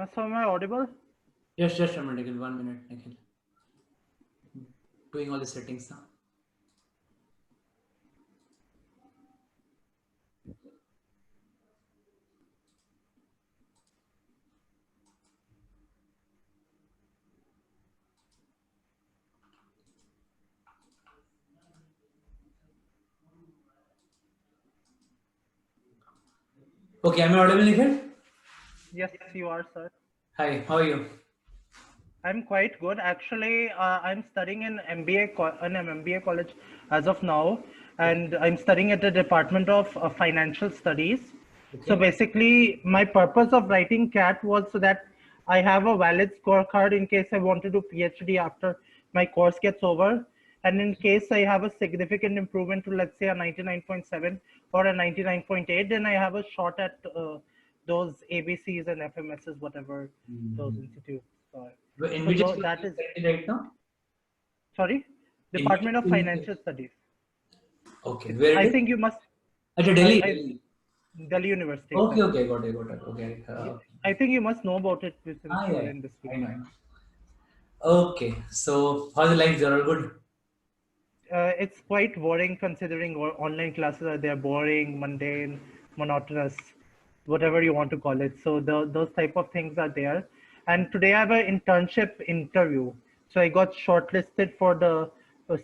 So am I audible? Yes, just a minute, Nikhil. 1 minute, Nikhil. Doing all the settings now. Okay, am I audible, Nikhil? Yes, you are, sir. Hi, how are you? I'm quite good. Actually, I'm studying in an MBA college as of now, Okay. and I'm studying at the Department of Financial Studies. So Okay. basically, my purpose of writing CAT was so that I have a valid scorecard in case I want to do PhD after my course gets over. And in case I have a significant improvement to, let's say, a 99.7 or a 99.8, then I have a shot at those ABCs and FMSs, whatever those Mhm. institutes are. In So which school are that you is, currently right now? sorry, In which Department of school? Financial Studies. Okay, It's, where it I is? think you must, At I, Delhi. I, Delhi. Delhi University, Okay, exactly. okay, got it. Okay. Yeah, I think you must know about it since you are Yeah, in this I field, right? know. Okay, so how's the life? You're all good? It's quite boring considering online classes are there boring, mundane, monotonous, whatever you want to call it. So those type of things are there. And today I have an internship interview. So I got shortlisted for the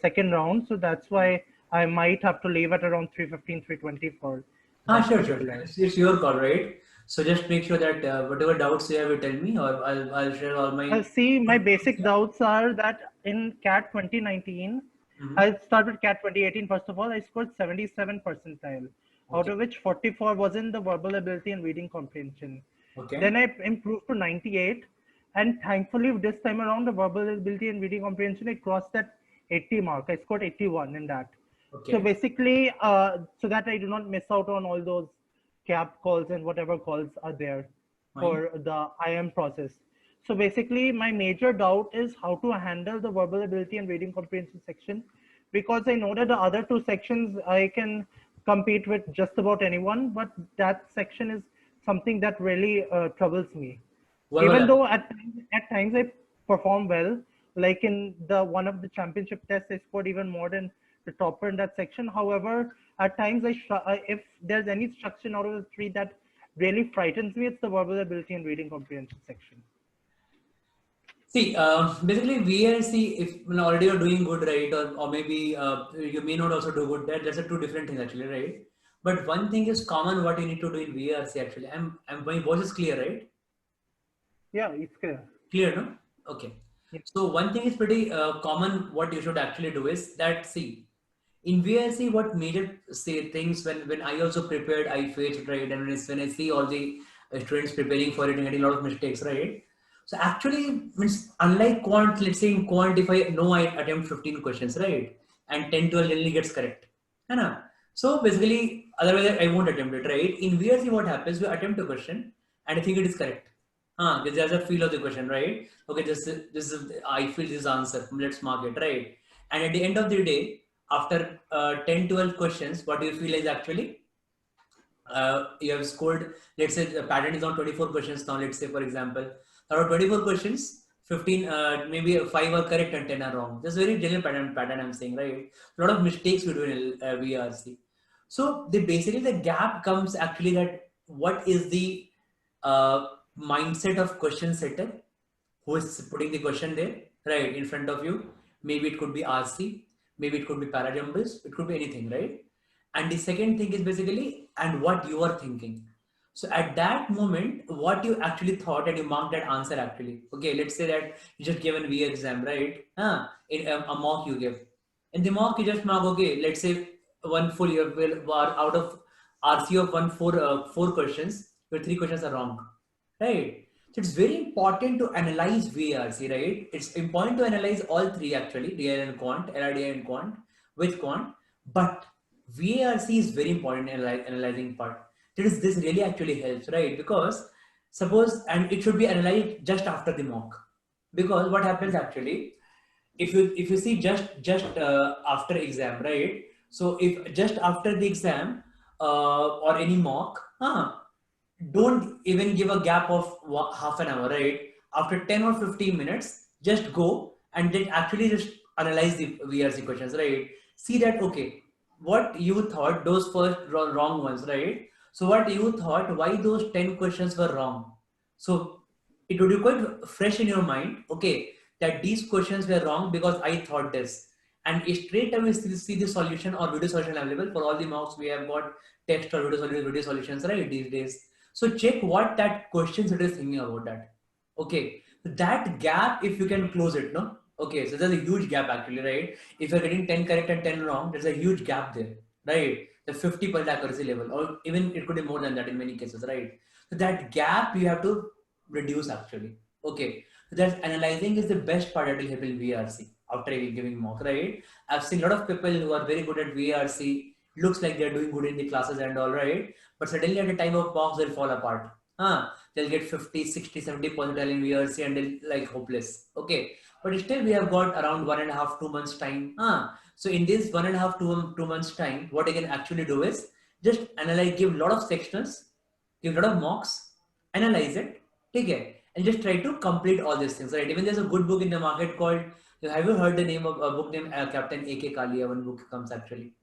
second round. So that's why I might have to leave at around 3:15, 3:20 for that Sure. particular. It's your call, right? So just make sure that whatever doubts you have, you tell me, or I'll share all my. See, my basic doubts are that in CAT 2019, Mhm. I'll start with CAT 2018. First of all, I scored 77 percentile, out Okay. of which 44 was in the verbal ability and reading comprehension. Okay. Then I improved to 98, and thankfully this time around the verbal ability and reading comprehension I crossed that 80 mark. I scored 81 in that. So Okay. basically, so that I do not miss out on all those CAP calls and whatever calls are there Fine. for the IM process. So basically, my major doubt is how to handle the verbal ability and reading comprehension section, because I know that the other two sections I can compete with just about anyone, but that section is something that really troubles me. What will Even happen? though at times I perform well, like in the one of the championship tests, I scored even more than the topper in that section. However, at times if there's any section out of the three that really frightens me, it's the verbal ability and reading comprehension section. See, basically, VLC, if already you're doing good, right, or maybe you may not also do good. That's a two different things actually, right? But one thing is common what you need to do in VRC actually. My voice is clear, right? Yeah, it's clear. Clear, no? Okay. Yeah. So one thing is pretty common. What you should actually do is that see in VLC what major say things when I also prepared I faced right, and when I see all the students preparing for it and getting a lot of mistakes, right? So actually means unlike quant, let's say in quant if I know I attempt 15 questions, right, and 10 12 generally gets correct, है ना? So basically otherwise I won't attempt it, right? In VLC what happens, we attempt a question and I think it is correct. There's a feel of the question, right? Okay, this is I feel this answer. Let's mark it, right? And at the end of the day, after 10, 12 questions, what do you feel is actually you have scored, let's say the pattern is on 24 questions now, let's say for example, out of 24 questions, 15, maybe 5 are correct and 10 are wrong. That's a very general pattern I'm saying, right? A lot of mistakes we do in VRC. So basically the gap comes actually that what is the uh, mindset of question setter who is putting the question there, right, in front of you. Maybe it could be RC, maybe it could be parajumbles, it could be anything, right? And the second thing is basically, and what you are thinking. So at that moment, what you actually thought and you marked that answer actually. Okay, let's say that you just gave an V exam, right? In a mock you give. In the mock, you just mark, okay, let's say one full year will out of RC of four questions, your three questions are wrong, right? So it's very important to analyze VRC, right? It's important to analyze all three actually, DL and Quant, LRDI and Quant, with Quant, but VARC is very important in analyzing part. This really actually helps, right? Because suppose, and it should be analyzed just after the mock. Because what happens actually, if you see just after exam, right? So if just after the exam or any mock, don't even give a gap of half an hour, right? After 10 or 15 minutes, just go and then actually just analyze the VRC questions, right? See that, okay, what you thought, those first wrong ones, right? So what you thought, why those 10 questions were wrong? So it would be quite fresh in your mind, okay, that these questions were wrong because I thought this. And straight away see the solution or video solution available for all the marks. We have got text or video solutions, right, these days. So check what that questions it is thinking about that. Okay, that gap, if you can close it, no? Okay, so there's a huge gap actually, right? If you're getting 10 correct and 10 wrong, there's a huge gap there, right? The 50% accuracy level, or even it could be more than that in many cases, right? So that gap you have to reduce actually. Okay, so that's analyzing is the best part that will help in VRC after giving mock, right? I've seen a lot of people who are very good at VRC, looks like they're doing good in the classes and all, right? But suddenly at the time of mocks, they'll fall apart. They'll get 50, 60, 70% in VRC and they'll like hopeless. Okay. But still we have got around 1.5, 2 months time. So in this 1.5, 2 months time, what I can actually do is just analyze, give a lot of sectionals, give a lot of mocks, analyze it, take it, and just try to complete all these things, right? Even there's a good book in the market called, have you heard the name of a book named Captain A.K. Kalia? One book comes actually.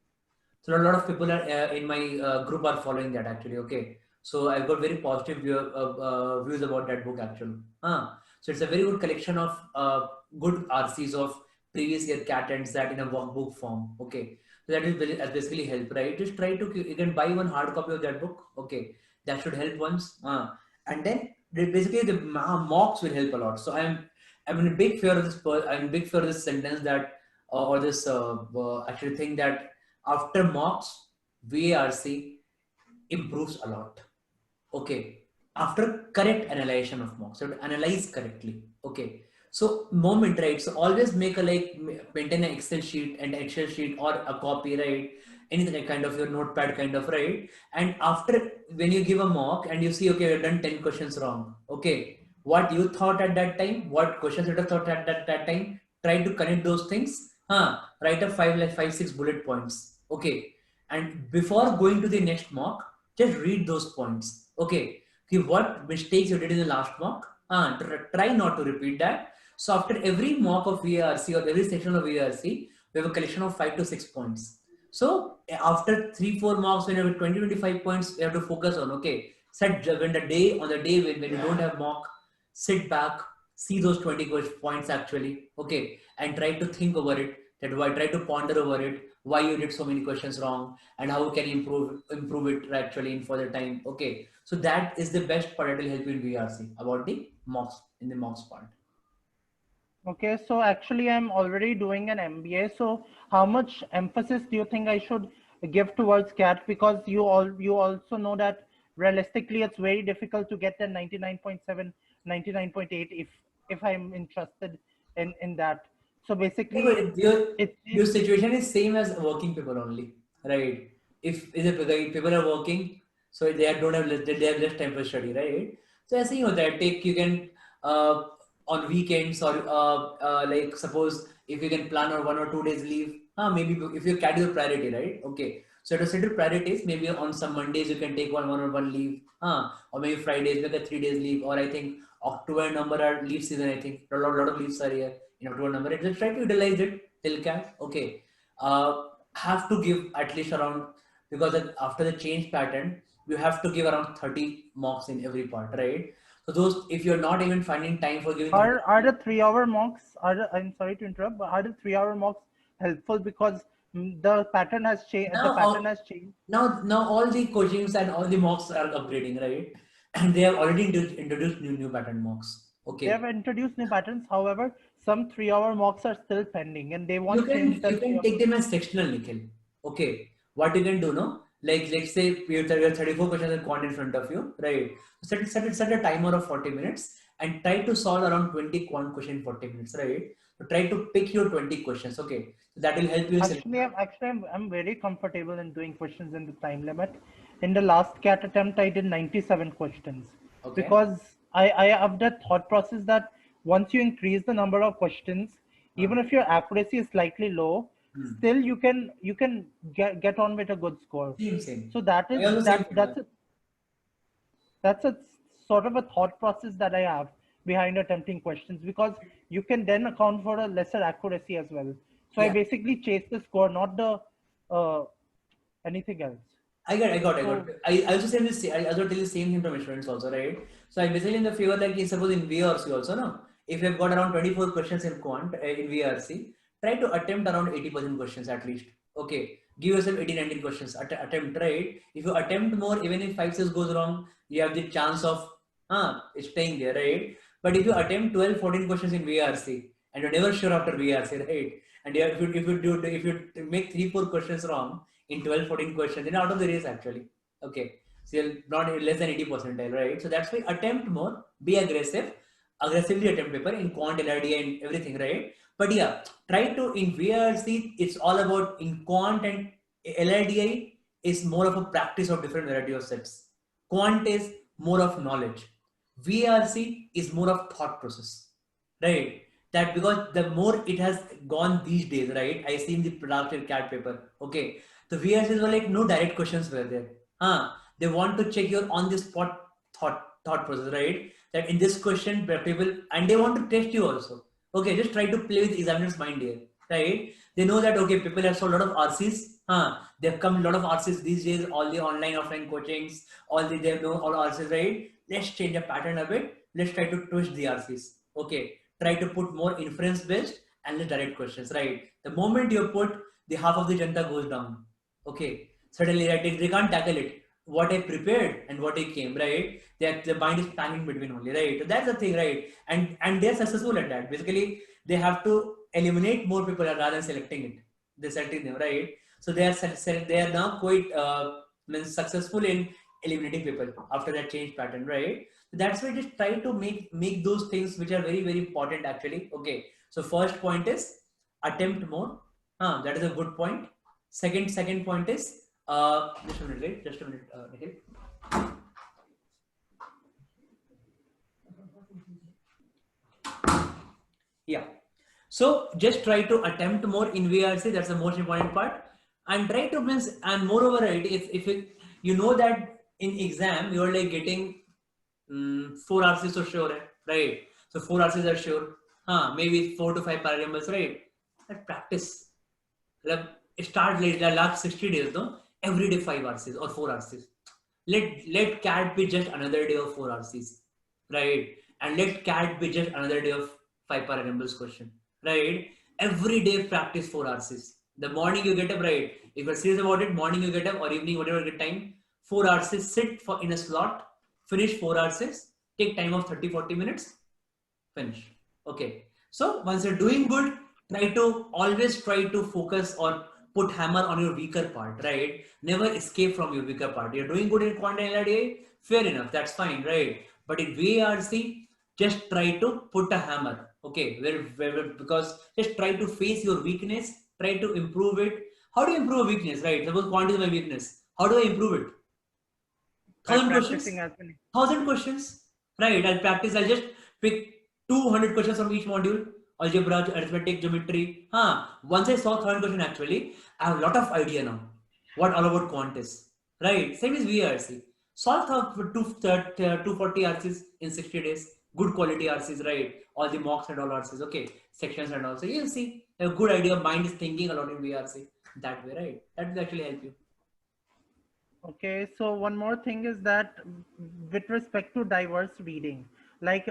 So a lot of people are in my group are following that actually. Okay, so I've got very positive views about that book actually. So it's a very good collection of good RCs of previous year CAT and SAT in a workbook form. Okay, so that is very basically help, right? Just try to, you can buy one hard copy of that book. Okay, that should help once. And then basically the mocks will help a lot. So I'm in a big fear of this. I'm in big fear of this sentence that or this actually thing that after mocks, VARC improves a lot. Okay. After correct analysis of mocks, so to analyze correctly. Okay. So moment, right? So always make a like maintain an Excel sheet and Excel sheet or a copy, right? Anything like kind of your notepad kind of, right? And after when you give a mock and you see, okay, you've done 10 questions wrong. Okay. What you thought at that time, what questions you have thought at that time, try to connect those things. Write a five, 6 bullet points. Okay. And before going to the next mock, just read those points. Okay. Okay, what mistakes you did in the last mock? Try not to repeat that. So after every mock of VARC or every section of VARC, we have a collection of 5 to 6 points. So after 3-4 mocks, when you have 20-25 points, you have to focus on. Okay, set when the day when you don't have mock, sit back, see those 20 points actually. Okay, and try to think over it. That why try to ponder over it. Why you did so many questions wrong and how can you improve it actually in further time. Okay, so that is the best part that will help you in VRC about the mocks in the mocks part. Okay, so actually I'm already doing an MBA. So how much emphasis do you think I should give towards CAT? Because you also know that realistically it's very difficult to get a 99.7, 99.8 if I'm interested in that. So basically Yeah, but your it situation is same as working people only, right? If people are working, so don't have they have less time for study, right? So I say you know that take you can uh, on weekends or like suppose if you can plan on 1 or 2 days leave, maybe if you carry your priority, right? Okay, so to set your priorities, maybe on some Mondays you can take one leave, or maybe Fridays make a 3 days leave, or I think October and November are leave season. I think lot of leaves are here in October, November. Just try to utilize it till can. Okay, have to give at least around because after the change pattern, you have to give around 30 mocks in every part, right? So those if you're not even finding time for giving 30, are the 3 hour mocks I'm sorry to interrupt, but are the 3 hour mocks helpful because the pattern has changed. The now pattern has changed. now all the coachings and all the mocks are upgrading, right? And they have already introduced new pattern mocks. They have Okay, introduced new patterns. However, some 3 hour mocks are still pending, and they you won't can change the you can 3 hour. take them as sectional, Nikhil. Okay, what you can do, no, like let's say you have 34 questions in quant in front of you, right? Set a timer of 40 minutes and try to solve around 20 quant question in 40 minutes, right? So try to pick your 20 questions. Okay, so that will help you select. I'm very comfortable in doing questions in the time limit. In the last CAT attempt, I did 97 questions Okay. because I have that thought process that once you increase the number of questions, uh, even if your accuracy is slightly low, hmm. still you can get on with a good score. Same. So that I is also same that feedback. that's it. That's a sort of a thought process that I have behind attempting questions, because you can then account for a lesser accuracy as well. So I Yeah. basically chase the score, not the uh, anything else. I got. So I also say this. I also tell the same thing to my students also, right? So I basically in the favor like suppose in VRC also, no. If you've got around 24 questions in Quant in VRC, try to attempt around 80% questions at least. Okay, give yourself 18, 19 questions. Attempt, right? If you attempt more, even if 5, 6 goes wrong, you have the chance of staying there, right? But if you attempt 12, 14 questions in VRC and you're never sure after VRC, right? And if you make 3, 4 questions wrong in 12, 14 questions, then out of the race actually. Okay. So you're not less than 80 percentile, right? So that's why attempt more, be aggressive, aggressively attempt paper in Quant, LRDI and everything, right? But yeah, try to in VRC, it's all about in Quant and LRDI is more of a practice of different variety of sets. Quant is more of knowledge. VRC is more of thought process, right? That because the more it has gone these days, right? I seen the productive CAT paper. Okay, the VSs were like no direct questions were there. They want to check your on the spot thought process, right? That in this question, people and they want to test you also. Okay, just try to play with examiner's mind here, right? They know that okay, people have saw a lot of RCs. They've come a lot of RCs these days. All the online offline coachings, they know all RCs, right? Let's change the pattern a bit. Let's try to twist the RCs. Okay, try to put more inference based and less direct questions, right? The moment you put the half of the janta goes down. Okay, suddenly right, they can't tackle it. What I prepared and what I came, right? That the mind is hanging between only, right? So that's the thing, right? And they're successful at that. Basically, they have to eliminate more people rather than selecting it. They're selecting them, right? So they are now quite successful in eliminating people after that change pattern, right? So that's why just try to make those things which are very very important actually. Okay, so first point is attempt more. That is a good point. Second point is just a minute, right? Just a minute, Nikhil. Yeah. So just try to attempt more in VRC. That's the most important part. And try to miss. And moreover, right, if it, you know that in exam you're like getting 4 RCs for sure, right? So 4 RCs are sure. Maybe 4 to 5 paragraphs, right? That practice. Like start like the last 60 days, no? Every day 5 RCs or 4 RCs. Let CAT be just another day of 4 RCs, right? And let CAT be just another day of 5 paragraphs question, right? Every day practice 4 RCs. The morning you get up, right? If you're serious about it, morning you get up or evening, whatever you get time, 4 RCs, sit for in a slot, finish 4 RCs, take time of 30-40 minutes, finish. Okay. So once you're doing good, always try to focus or put hammer on your weaker part, right? Never escape from your weaker part. You're doing good in quant and LRDI, fair enough, that's fine, right? But in VARC, just try to put a hammer. Okay, because just try to face your weakness, try to improve it. How do you improve a weakness, right? Suppose quant is my weakness. How do I improve it? by 1,000 questions, practicing as many. 1,000 questions, right? I'll practice. I'll just pick 200 questions from each module: algebra, arithmetic, geometry. Once I saw 1,000 question, actually I have a lot of idea now what all about quant is, right? Same as VRC. Solve 240 RCs in 60 days. Good quality RCs, right? All the mocks and all RCs, okay, sections and all. So you'll see a good idea. Mind is thinking a lot in VRC that way, right? That will actually help you. Okay, so one more thing is that with respect to diverse reading, like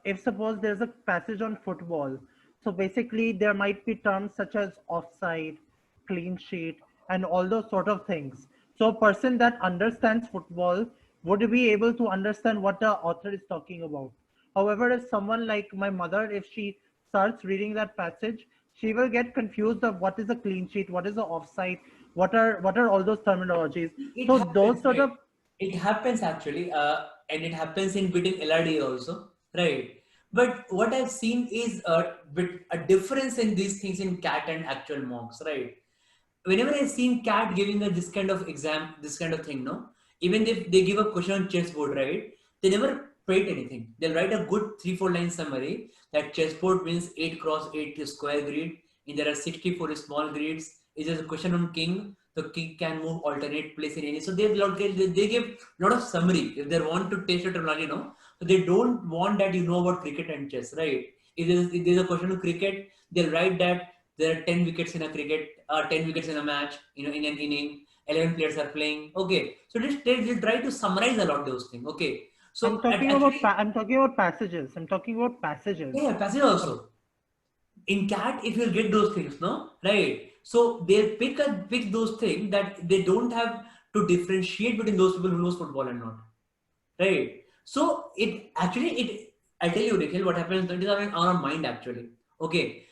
if suppose there's a passage on football, so basically there might be terms such as offside, clean sheet, and all those sort of things. So a person that understands football would be able to understand what the author is talking about. However, if someone like my mother, if she starts reading that passage, she will get confused of what is a clean sheet, what is the offside, what are all those terminologies. It So those happens, sort right? of It happens actually, and it happens in between LRD also, right? But what I've seen is a difference in these things in CAT and actual mocks, right? Whenever I seen CAT giving a this kind of exam, this kind of thing, no, even if they give a question on chessboard, right? They never write anything. They'll write a good 3-4 line summary that chessboard means 8 cross 8 square grid, and there are 64 small grids. If there's a question on king, the king can move alternate place in any. So they give a lot of summary if they want to taste your terminology, So they don't want that you know about cricket and chess, right? If there's a question on cricket, they'll write that there are 10 wickets in a cricket, 10 wickets in a match, in an inning, 11 players are playing. Okay, so they try to summarize a lot of those things. Okay, so actually, I'm talking about passages. I'm talking about passages. yeah, passage also. In cat, if you get those things, no, right? So they pick those things that they don't have to differentiate between those people who knows football and not, right? So it actually I tell you, Nikhil, what happens that is on our mind actually. Okay,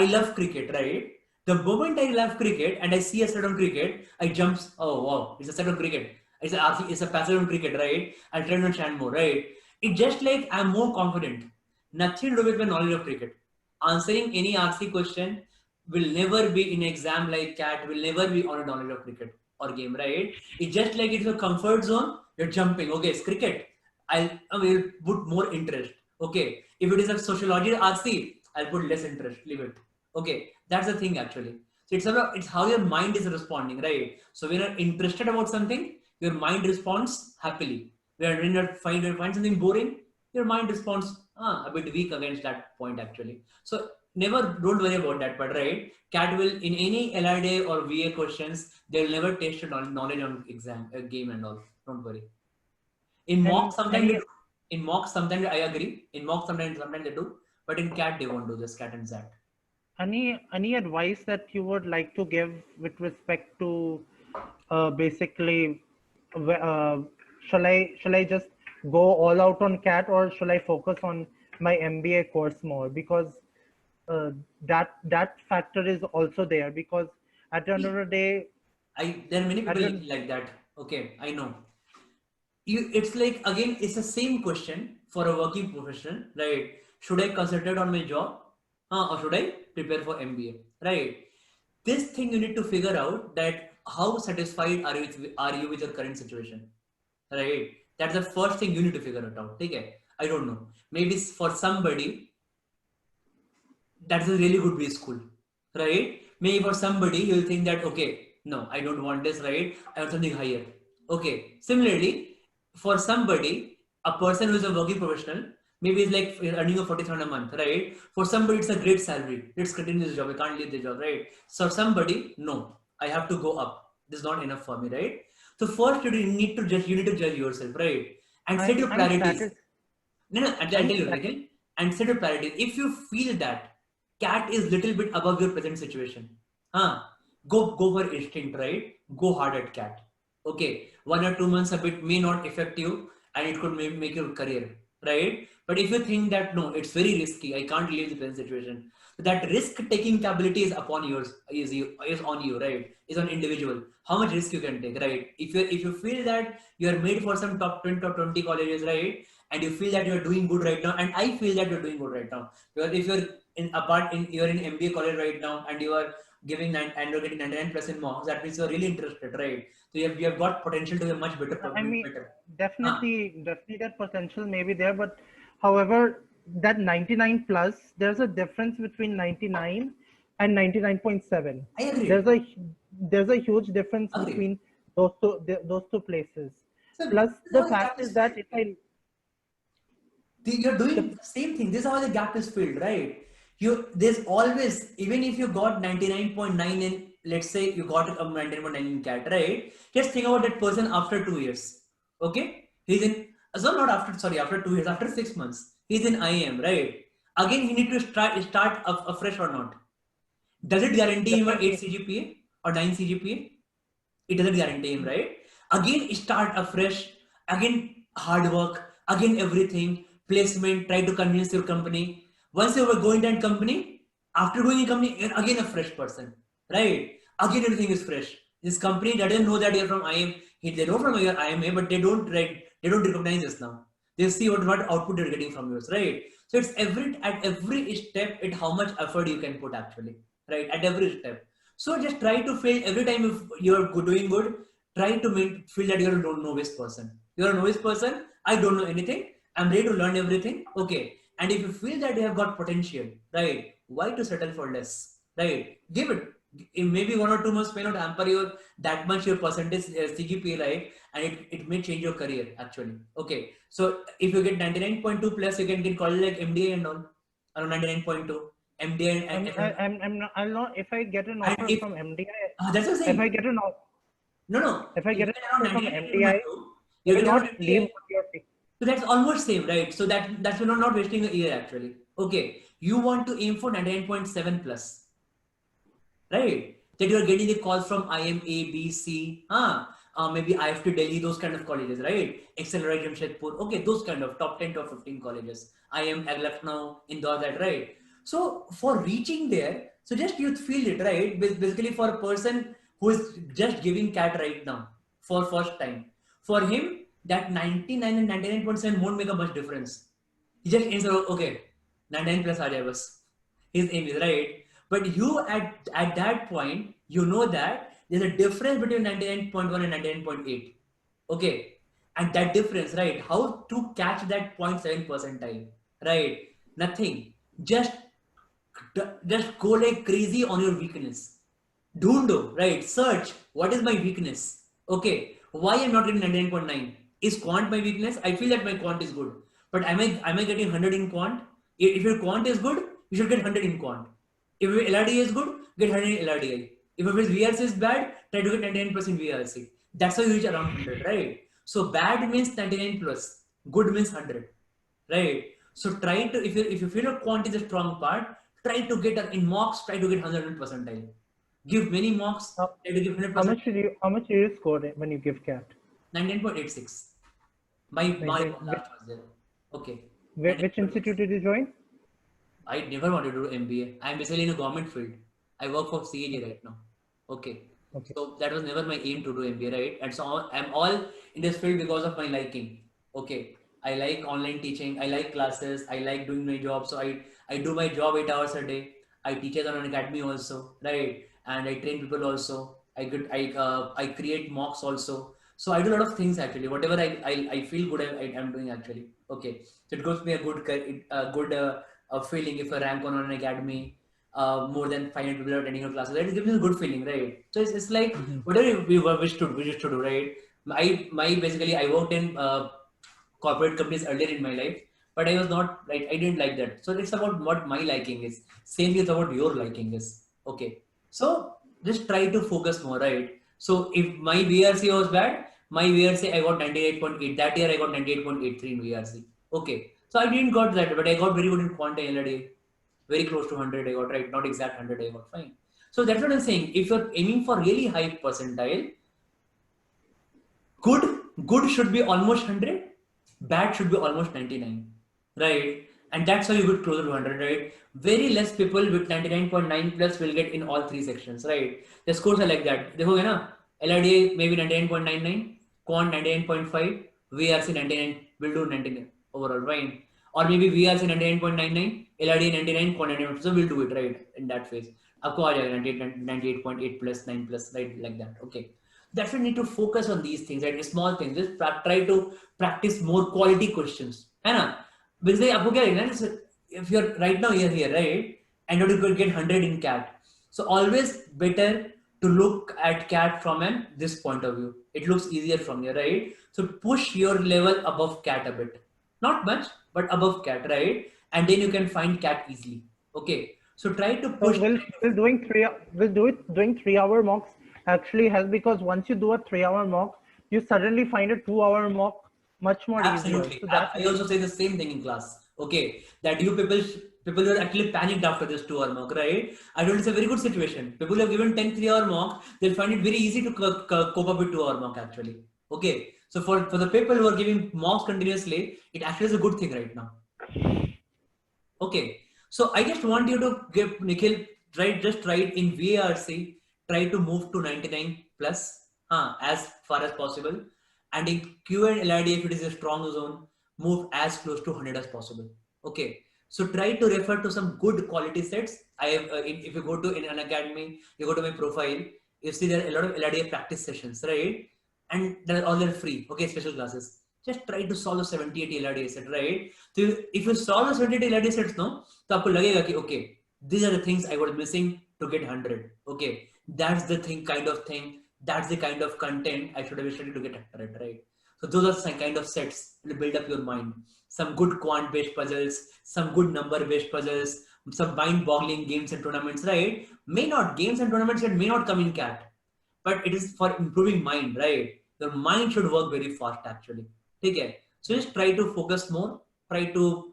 I love cricket, right? The moment I love cricket and I see a set on cricket, I jumps. Oh wow, it's a set on cricket. It's a passage on cricket, right? I try to understand more, right? It just like I'm more confident. Nothing to do with my knowledge of cricket. Answering any RC question will never be in exam like cat, will never be on a knowledge of cricket or game, right? It's just like it's a comfort zone, you're jumping. Okay, it's cricket. I will put more interest. Okay, if it is a sociology RC, I'll put less interest, leave it. Okay, that's the thing actually. So it's how your mind is responding, right? So when you're interested about something, your mind responds happily. When you find something boring, your mind responds a bit weak against that point actually. So don't worry about that part, right? Cat will in any LRDI or VA questions, they'll never test your knowledge on exam, game and all. Don't worry. In mock And sometimes they do. In mock sometimes I agree. In mock sometimes they do, but in cat they won't do this. Cat and Zat. any advice that you would like to give with respect to basically uh, shall I just go all out on cat, or shall I focus on my MBA course more? Because that factor is also there, because at the end of the day, There are many at people the, like that. Okay, I know. It's like again, it's the same question for a working professional, right? Should I concentrate on my job, or should I prepare for MBA, right? This thing you need to figure out that how satisfied are you with your current situation, right? That's the first thing you need to figure it out. Okay, I don't know. Maybe for somebody that's a really good base school, right? Maybe for somebody you'll think that okay, no, I don't want this, right? I want something higher. Okay. Similarly, for somebody, a person who is a working professional, maybe is like earning a 40,000 a month, right? For somebody, it's a great salary. Let's continue this job. I can't leave the job, right? So somebody, no, I have to go up. This is not enough for me, right? So first you need to judge yourself, right? And set your I'm priorities. status No, no, I'll I'm tell you, stat- Nikhil, and set a priority. If you feel that cat is little bit above your present situation, huh? Go for instinct, right? Go hard at cat. Okay, 1 or 2 months a bit may not affect you, and it could make your career, right? But if you think that no, it's very risky, I can't leave the present situation. That risk-taking capability is upon yours, is on you, right? Is on individual. How much risk you can take, right? If you feel that you are made for some top 20 colleges, right? And you feel that you're doing good right now, and I feel that you're doing good right now, because if you're in MBA college right now and you are giving and you're getting 99% marks, that means you're really interested, right? So you have got potential to be a much I mean, better. Ah, definitely that potential may be there, but however, that 99 plus, there's a difference between 99 and 99.7. I agree. There's a huge difference Agree. between those two places. So this Plus, is the how the gap fact is is filled. that if I You're doing the the same thing. This is how the gap is filled, right? There's always, even if you got 99.9 in, let's say you got a 99.9 in CAT, right? Just think about that person after 2 years. Okay, he's in, so not after, sorry, after 2 years, after 6 months, he's in IM, right? Again, he need to start afresh or not? Does it guarantee him an 8 definitely CGPA or 9 CGPA? It doesn't guarantee him, right? Again, start afresh, again hard work, again everything, placement, try to convince your company. Once you were going to that company, after going in company, you're again a fresh person, right? Again everything is fresh. This company doesn't know that you're from IM. They know from your IMA, but they don't recognize this now. They see what output you're getting from yours, right? So it's at every step, how much effort you can put actually, right? At every step. So just try to feel every time if you're doing good, try to feel that you're a novice person. You're a novice person. I don't know anything. I'm ready to learn everything. Okay. And if you feel that you have got potential, right? Why to settle for less, right? Give it. In maybe 1 or 2 months may not hamper your that much your percentage CGPA, right? And it may change your career actually. Okay, so if you get 99.2 plus, you can get college like MDA and all, around 99.2 MDA and FM. I'll not, if I get an And offer if from MDI, that's what I'm if I saying. get an No, if I if get you an get around offer from 99.2, MDI, I you will get around not leave 58. what you're saying. So that's almost same, right? So that's we're not wasting a year actually. Okay, you want to aim for 99.7 plus, right? That you are getting the calls from IMA, B, C, maybe IIFT Delhi, those kind of colleges, right? Accelerate Jamshedpur, okay, those kind of top 10, top 15 colleges. I am Lucknow, Indore, that, right? So for reaching there, so just you feel it, right? Basically for a person who is just giving CAT right now for first time, for him that 99 and 99.7 won't make a much difference. He just aims at, okay, 99 plus aa jaye bas. His aim is right. But you at that point, you know that there's a difference between 99.1 and 99.8. Okay. And that difference, right? How to catch that 0.7 percentile, right? Nothing. Just just go like crazy on your weakness. Dhundo, right? Search. What is my weakness? Okay. Why I'm not getting 99.9? Is quant my weakness? I feel that my quant is good. But am I getting 100 in quant? If your quant is good, you should get 100 in quant. If your LRDI is good, get 100 in LRDI. If your VRC is bad, try to get 99% VRC. That's how you reach around 100, right? So bad means 99 plus. Good means 100, right? So try to, if you feel a quant is a strong part, try to get in mocks, try to get 100 percentile. Give many mocks, How, try to give 100%. how much do you score when you give CAT? 19.86. My 19, last was there. Okay. which institute 19.86. did you join? I never wanted to do MBA. I'm basically in a government field. I work for CAG Okay, right now. Okay. okay. So that was never my aim to do MBA, right? And so I'm all in this field because of my liking. Okay. I like online teaching. I like classes. I like doing my job. So I do my job 8 hours a day. I teach it on an academy also, right? And I train people also. I create mocks also. So I do a lot of things actually. Whatever I feel good I'm doing actually. Okay. So it gives me a good feeling if I rank on an academy, more than 500 people are attending your classes. That gives me a good feeling, right? So it's like Mhm. whatever we used to do, right? My basically I worked in corporate companies earlier in my life, but I was not like I didn't like that. So it's about what my liking is. Same is about your liking is. Okay. So just try to focus more, right? So if my VRC was bad, my VRC I got 98.8. That year I got 98.83 in VRC. Okay. So I didn't got that, but I got very good in quant and LRDI. Very close to 100 I got, right? Not exact 100 I got, fine. So that's what I'm saying. If you're aiming for really high percentile, good good should be almost 100, bad should be almost 99, right? And that's how you get closer to 100, right? Very less people with 99.9 plus will get in all three sections, right? The scores are like that. देखोगे ना, LRDA maybe 99.99, quant 99.5, VRC 99 will do 99 overall, right? Or maybe VRC 99.99, LRDA 99, quant 99, so we'll do it, right? In that phase आपको आ जाएगा 98.8 plus 9 plus, right? Like that. Okay. That's why you need to focus on these things, right? Small things. Just try to practice more quality questions. है ना? Because आपको क्या है ना? If you're right now you're here, right? And you could get 100 in CAT. So always better to look at CAT from this point of view. It looks easier from here, right? So push your level above CAT a bit. Not much, but above CAT, right? And then you can find CAT easily. Okay. So try to So push. will do it doing 3 hour mocks actually help, because once you do a 3 hour mock, you suddenly find a 2 hour mock much more easier. Absolutely. So I also say the same thing in class. Okay, that you people were actually panicked after this 2 hour mock, right? I don't. It's a very good situation. People have given 10 3 hour mock. They'll find it very easy to cope up with 2 hour mock actually. Okay, so for the people who are giving mocks continuously, it actually is a good thing right now. Okay, so I just want you to give Nikhil, just write in VARC, try to move to 99 plus as far as possible, and in Q and LRD, if it is a strong zone, move as close to 100 as possible. Okay, so try to refer to some good quality sets. I have if you go to in Unacademy, you go to my profile, you see there are a lot of LRD practice sessions, right? And they're all free. Okay, special classes. Just try to solve the 78 LRD set, right? So if you solve the 78 LRD sets, no, तो आपको लगेगा कि okay, these are the things I was missing to get 100. Okay, that's the thing, kind of thing. That's the kind of content I should have studied to get 100, right? So those are some kind of sets to build up your mind. Some good quant-based puzzles, some good number-based puzzles, some mind-boggling games and tournaments, right? May not games and tournaments that may not come in CAT, but it is for improving mind, right? Your mind should work very fast actually. Okay, so just try to focus more, try to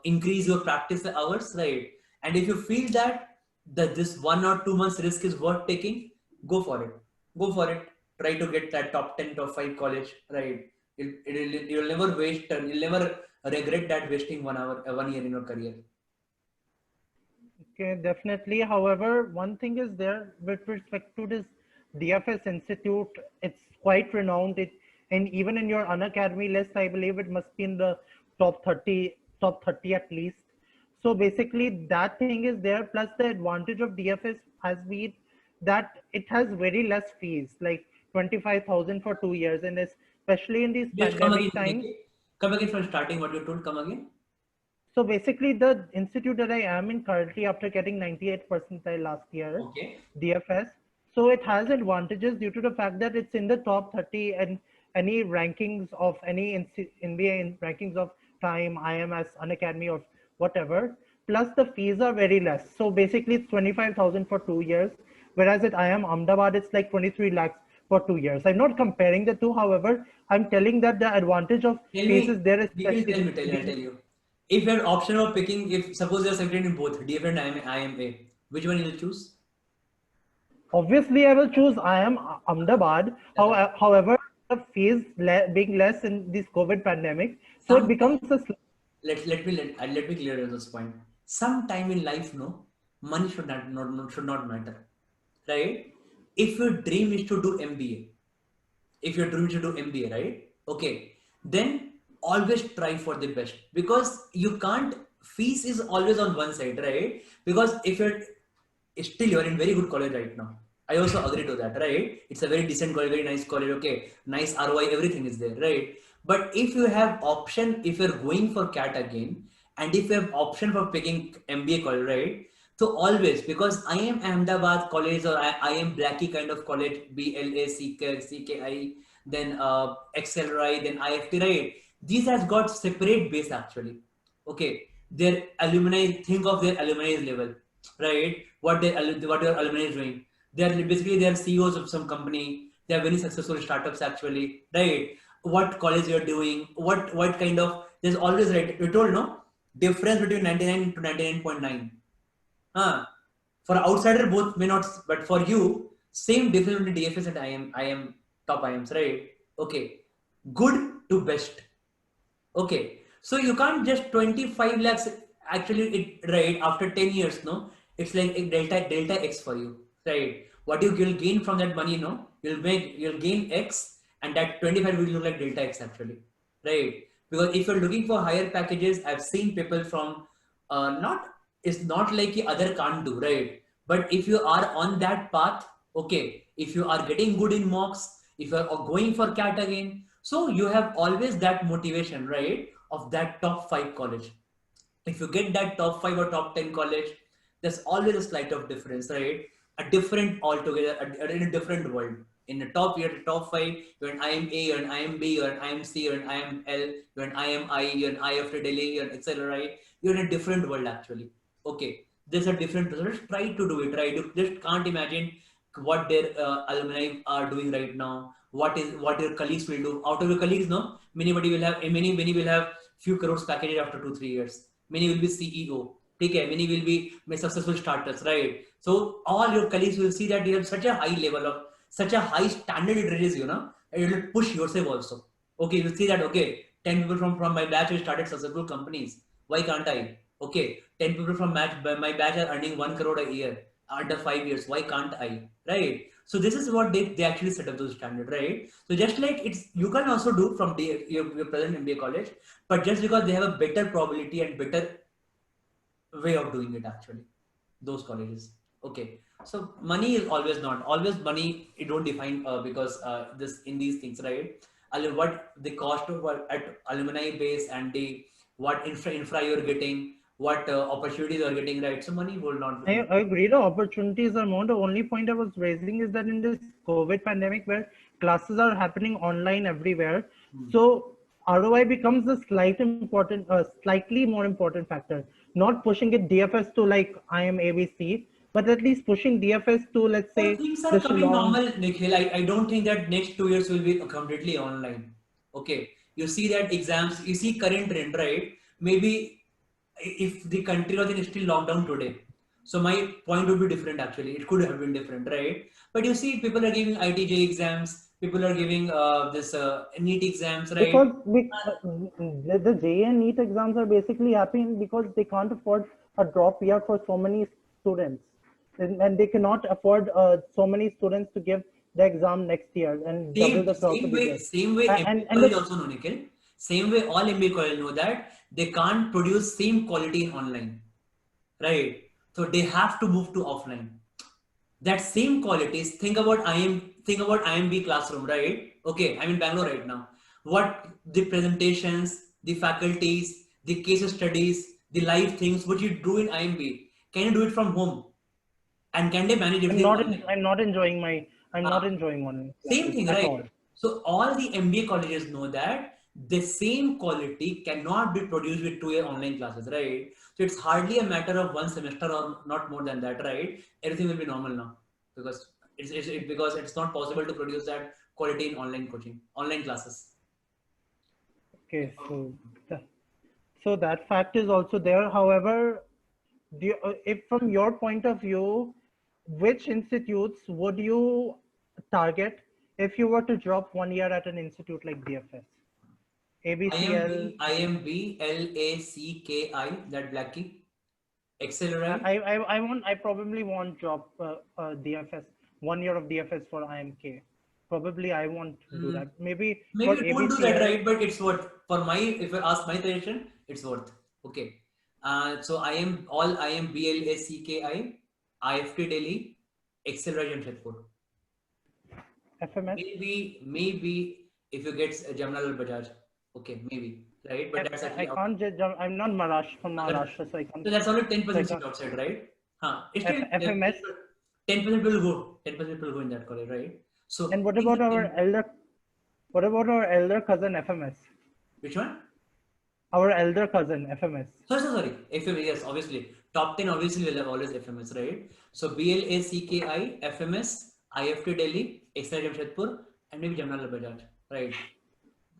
increase your practice hours, right? And if you feel that this 1 or 2 months risk is worth taking, go for it. Go for it. Try to get that top 10, top 5 college, right? You'll never waste, you'll never regret that wasting 1 hour, 1 year in your career. Okay, definitely. However, one thing is there with respect to this DFS Institute, it's quite renowned. And even in your Unacademy list, I believe it must be in the top 30 at least. So basically, that thing is there. Plus, the advantage of DFS has been that it has very less fees, like 25,000 for 2 years, and especially in these Just come again, pandemic times. come again from starting what you told, come again. So basically, the institute that I am in currently, after getting 98 percentile last year, Okay. DFS, so it has advantages due to the fact that it's in the top 30 and any rankings of any NBA in rankings of Time, IMS, Unacademy, or whatever. Plus, the fees are very less. So basically, it's 25,000 for 2 years, whereas at IIM Ahmedabad, it's like 23 lakhs for 2 years. I'm not comparing the two, however, I'm telling that the advantage of Tell fees me, is there, you will especially I'll tell you. If you had option of picking, if suppose you're selected in both DF and IMA, which one you will choose? obviously, I will choose I am Ahmedabad. However, the fees being less in this COVID pandemic, so it Sometimes, becomes a let me clear this point. Sometime in life, no, money should not matter, right? If your dream is to do MBA, if you're dreaming to do MBA, right? Okay, then always try for the best, because you can't. Fees is always on one side, right? Because if you're still you're in very good college right now. I also agree to that, right? It's a very decent college, very nice college. Okay, nice ROI, everything is there, right? But if you have option, if you're going for CAT again, and if you have option for picking MBA college, right? So always, because I am Ahmedabad college, or I am Blackie kind of college, BLACKI, then XLRI, then IFT, right? These has got separate base actually. Okay, their alumni, think of their alumni level, right? What your alumni is doing. They are basically they are CEOs of some company. They are very successful startups actually, right? What college you are doing? What kind of? There's always, right. You told no difference between 99 to 99.9. For outsider both may not, but for you same difference between DFS and I am top IMs, right? Okay, good to best. Okay, so you can't just 25 lakhs actually it, right, after 10 years, no? It's like a delta X for you, right? What you will gain from that money, no? You'll gain X, and that 25 will look like delta X actually, right? Because if you're looking for higher packages, I've seen people from not, it's not like the other can't do, right? But if you are on that path, okay, if you are getting good in mocks, if you are going for CAT again, so you have always that motivation, right, of that top 5 college. If you get that top 5 or top 10 college, there's always a slight of difference, right? A different altogether, in a different world. In the top, you're the top 5, you're an IMA, you're an IMB, you're an IMC, you're an IML, you're an IMI, you're an IIFT Delhi, you're an etc., right? You're in a different world actually. Okay, there's a different, so just try to do it, right? You just can't imagine what their alumni are doing right now, what your colleagues will do. Out of your colleagues, no, many will have few crores packages after 2 3 years. Many will be CEO. Okay, many will be successful starters, right? So all your colleagues will see that you have such a high level of such a high standard it raises, and you will push yourself also. Okay, you see that, okay, 10 people from my batch have started successful companies. Why can't I? Okay, 10 people from my batch are earning 1 crore a year under 5 years. Why can't I? Right? So this is what they actually set up those standard, right? So just like it's, you can also do from your present MBA college, but just because they have a better probability and better way of doing it actually, those colleges. Okay, so money is always money. It don't define because this in these things, right? What the cost of what at alumni base and the what infra you're getting, what opportunities are getting, right? So money will not be. I agree. The opportunities are more. The only point I was raising is that in this COVID pandemic, where classes are happening online everywhere, so ROI becomes a slightly more important factor. Not pushing it DFS to like I am ABC, but at least pushing DFS to, let's So say, things are the coming Shillong. normal, Nikhil. I don't think that next 2 years will be completely online. Okay. You see that exams, you see current trend, right? Maybe if the country was in still lockdown today. So my point would be different actually. It could have been different, right? But you see, people are giving ITJ exams, people are giving this NEET exams, right? Because the JEE and NEET exams are basically happening because they can't afford a drop year for so many students, and they cannot afford so many students to give the exam next year and double Same, the crowd to be there. same way MBA And college the, also know, Nikhil. Same way all MBA college know that they can't produce same quality in online, right? So they have to move to offline. That same qualities, think about IMB classroom, right? Okay, I'm in Bangalore right now. What the presentations, the faculties, the case studies, the live things, what you do in IMB, can you do it from home? And can they manage everything online? I'm not enjoying online Same classes thing, at right? all. So all the MBA colleges know that the same quality cannot be produced with 2 year online classes, right? So it's hardly a matter of one semester or not more than that, right? Everything will be normal now because because it's not possible to produce that quality in online coaching, online classes. Okay, so that fact is also there. However, if from your point of view, which institutes would you target if you were to drop 1 year at an institute like DFS? ABCL. IMBLACKI, that Blackie, Accelerate. I probably won't drop DFS 1 year of DFS for IMK. Probably I won't do that. Maybe Maybe for it won't do that, ABCL. right? But it's worth for my, if you ask my suggestion, it's worth. Okay. So I am BLACKI, IFT Delhi, Accelerate Jamshedpur. FMS. Maybe if you get Jamnalal Bajaj, okay, maybe, right? But that's I actually out. can't judge. I'm not Maharashtra, so I can't. So that's only So I 10% seat can't. outside, right? Huh. It's still FMS. 10% will go. 10% will go in that college, right? So And what things about are our 10. elder? What about our elder cousin FMS? Which one? Our elder cousin FMS. Sorry. FMS, yes, obviously. Top 10 obviously will have always FMS, right? So BLACKI, FMS, IFT Delhi, Extra Jamshedpur, and maybe Jamnalal Bajaj, right?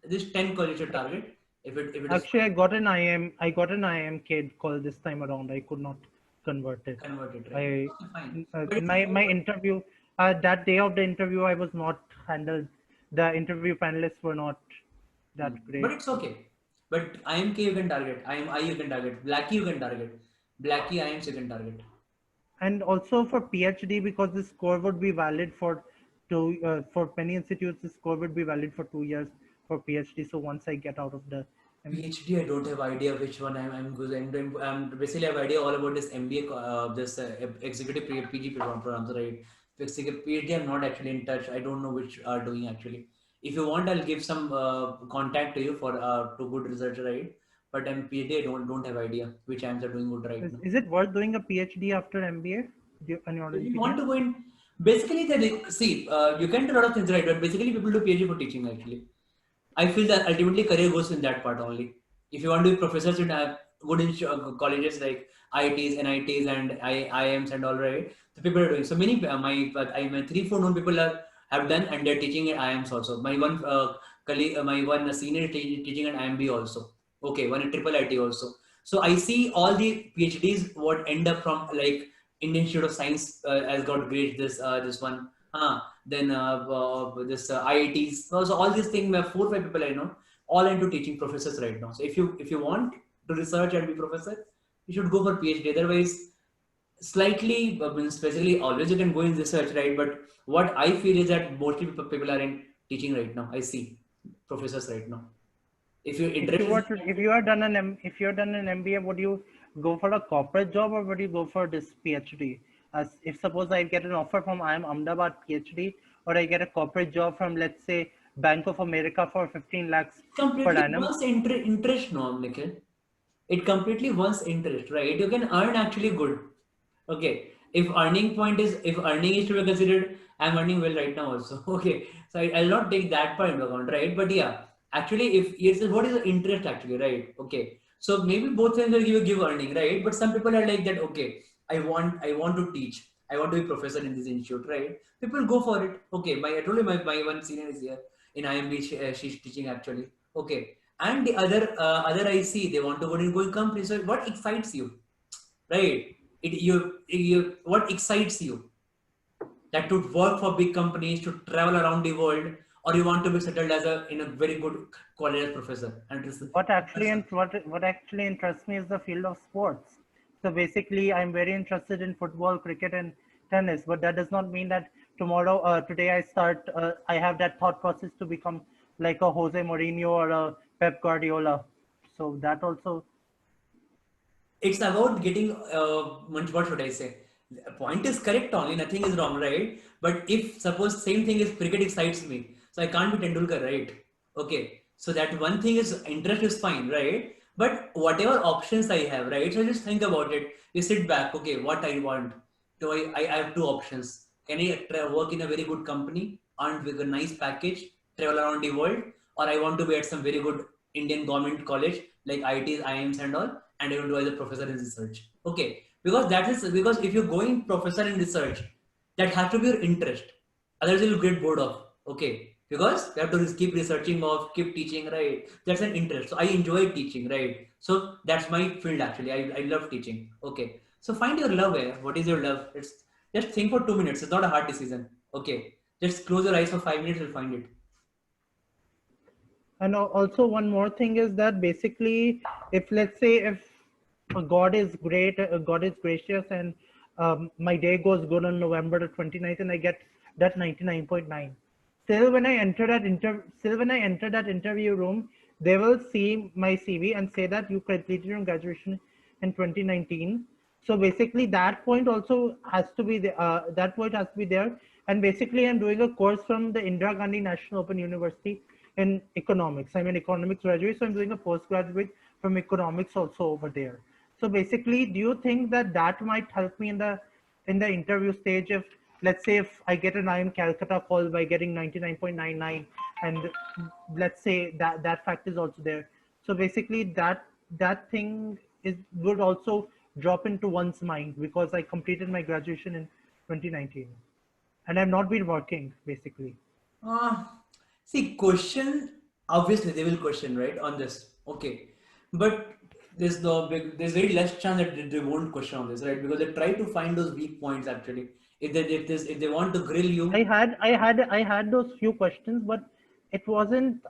This 10 college should target if it is Actually, I got an IM kid call this time around. I could not convert it. converted, right? I Okay, fine. But it's my interview that day of the interview I was not handled. The interview panelists were not that but great. it's okay. But IMK you can target, IMI you can target, Blackie you can target, Blackie IMs you can target. And also for PhD, because the score would be valid for for many institutes, the score would be valid for 2 years for PhD. So once I get out of the PhD, I don't have idea which one I'm good. I'm basically have idea all about this MBA, this executive PG programs, right? Executive PhD, I'm not actually in touch. I don't know which are doing actually. If you want, I'll give some contact to you for to good research, right? But I'm PhD, I don't have idea which IMs are doing good right now. is it worth doing a PhD after MBA, in your If you want opinion? to go in, basically, see, you can do a lot of things, right? But basically, people do PhD for teaching actually. I feel that ultimately career goes in that part only. If you want to be professors in good in colleges like IITs, NITs, and IIMs and all, right, the people are doing. So many my 3-4 known people have done, and they're teaching at IIMs also. My one colleague, my one senior teaching at IMB also. Okay, one at Triple IT also. So I see all the PhDs what end up from like Indian Institute of Science has got great this one. Then this IITs. So all these things, 4 5 people I know, all into teaching professors right now. So if you want to research and be professor, you should go for PhD. Otherwise, slightly, specifically, always you can go in research, right? But what I feel is that mostly people are in teaching right now. I see professors right now. If you're interested, If you are done an MBA, would you go for a corporate job or would you go for this PhD? As if suppose I get an offer from IIM Ahmedabad PhD, or I get a corporate job from, let's say, Bank of America for 15 lakhs per completely annum. one's interest, no, Nikhil. It completely one's interest, right? You can earn actually good. Okay. If earning is to be considered, I'm earning well right now also. Okay. So I'll not take that part into account, right? But yeah, actually, if yes, what is the interest actually, right? Okay. So maybe both things will give earning, right? But some people are like that, okay, I want to teach. I want to be professor in this institute, right? People go for it. Okay. I told you my one senior is here in IMB, she's teaching actually. Okay. And the other I see they want to go in going company. So what excites you? Right, what excites you, that to work for big companies, to travel around the world, or you want to be settled as a in a very good college professor and professor. What actually interests me is the field of sports. So basically, I'm very interested in football, cricket, and tennis. But that does not mean that today I have that thought process to become like a Jose Mourinho or a Pep Guardiola. So that also. It's about getting what should I say, the point is correct, only nothing is wrong, right? But if suppose same thing is cricket excites me, so I can't be Tendulkar, right? Okay, so that one thing is interest is fine, right? But whatever options I have, right, so just think about it. You sit back, okay, what I want, do I have two options. Can I work in a very good company and with a nice package, travel around the world, or I want to be at some very good Indian government college like IITs, IIMs and all, and I want to be as a professor in research. Okay, because that is because if you're going professor in research, that has to be your interest. Otherwise, you'll get bored of. Okay, because you have to keep researching of, keep teaching, right? That's an interest. So I enjoy teaching, right? So that's my field actually. I love teaching. Okay, so find your love where. What is your love? It's just think for 2 minutes. It's not a hard decision. Okay, just close your eyes for 5 minutes. You'll find it. And also one more thing is that basically, if let's say if God is great, God is gracious, and my day goes good on November the 29th, and I get that 99.9. Still when I enter that interview room, they will see my CV and say that you completed your graduation in 2019. So basically, that point also has to be that point has to be there. And basically, I'm doing a course from the Indira Gandhi National Open University in economics. I'm an economics graduate, so I'm doing a postgraduate from economics also over there. So basically, do you think that that might help me in the interview stage? If let's say if I get an IIM Calcutta call by getting 99.99, and let's say that that fact is also there. So basically, that thing is would also drop into one's mind because I completed my graduation in 2019, and I've not been working basically. Uh, See, question, obviously they will question, right, on this. Okay. But there's very less chance that they won't question on this, right? Because they try to find those weak points actually. If they want to grill you, I had those few questions, but it wasn't